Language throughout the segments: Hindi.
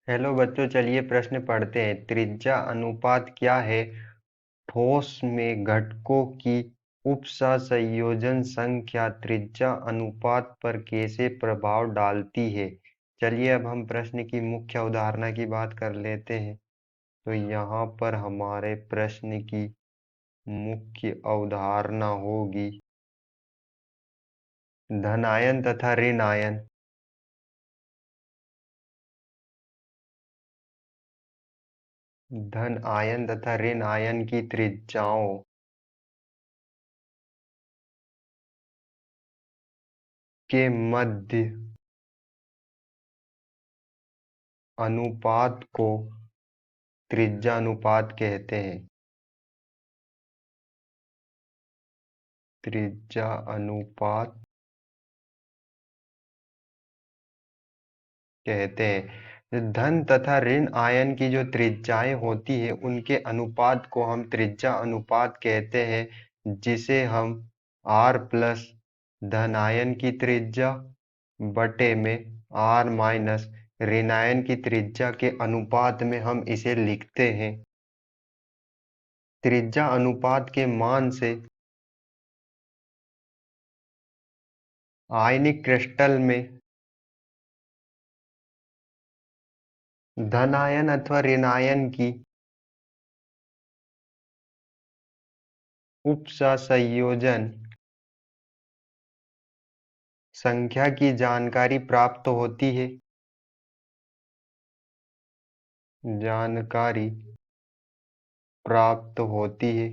हेलो बच्चों, चलिए प्रश्न पढ़ते हैं। त्रिज्या अनुपात क्या है? ठोस में घटकों की उपसंयोजन संख्या त्रिज्या अनुपात पर कैसे प्रभाव डालती है? चलिए अब हम प्रश्न की मुख्य अवधारणा की बात कर लेते हैं। तो यहाँ पर हमारे प्रश्न की मुख्य अवधारणा होगी धनायन तथा ऋण आयन। धन आयन तथा ऋण आयन की त्रिज्याओं के मध्य अनुपात को त्रिज्या अनुपात कहते हैं। त्रिज्या अनुपात कहते हैं। धन तथा ऋण आयन की जो त्रिज्याएं होती है उनके अनुपात को हम त्रिज्या अनुपात कहते हैं, जिसे हम r प्लस धन आयन की त्रिज्या बटे में r माइनस ऋण आयन की त्रिज्या के अनुपात में हम इसे लिखते हैं। त्रिज्या अनुपात के मान से आयनिक क्रिस्टल में धन आयन अथवा ऋण आयन की उपसंयोजन संख्या की जानकारी प्राप्त होती है। जानकारी प्राप्त होती है।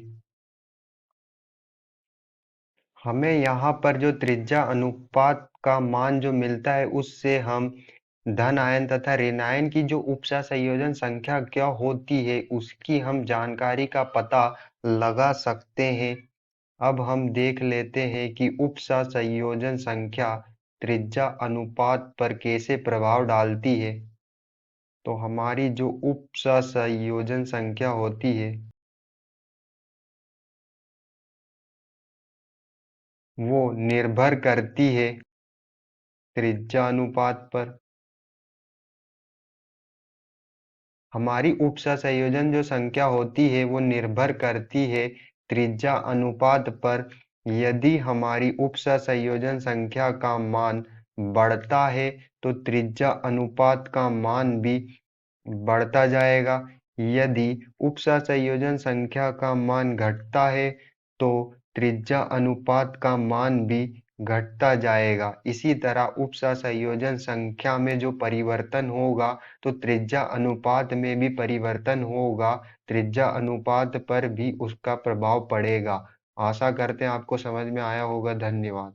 हमें यहाँ पर जो त्रिज्या अनुपात का मान जो मिलता है उससे हम धन आयन तथा ऋण आयन की जो उपसंयोजन संख्या क्या होती है उसकी हम जानकारी का पता लगा सकते हैं। अब हम देख लेते हैं कि उपसंयोजन संख्या त्रिज्या अनुपात पर कैसे प्रभाव डालती है। तो हमारी जो उपसंयोजन संख्या होती है वो निर्भर करती है त्रिज्या अनुपात पर। हमारी उपसंयोजन जो संख्या होती है वो निर्भर करती है त्रिज्या अनुपात पर। यदि हमारी उपसंयोजन संख्या का मान बढ़ता है तो त्रिज्या अनुपात का मान भी बढ़ता जाएगा। यदि उपसंयोजन संख्या का मान घटता है तो त्रिज्या अनुपात का मान भी घटता जाएगा। इसी तरह उपसंयोजन संख्या में जो परिवर्तन होगा तो त्रिज्या अनुपात में भी परिवर्तन होगा। त्रिज्या अनुपात पर भी उसका प्रभाव पड़ेगा। आशा करते हैं आपको समझ में आया होगा। धन्यवाद।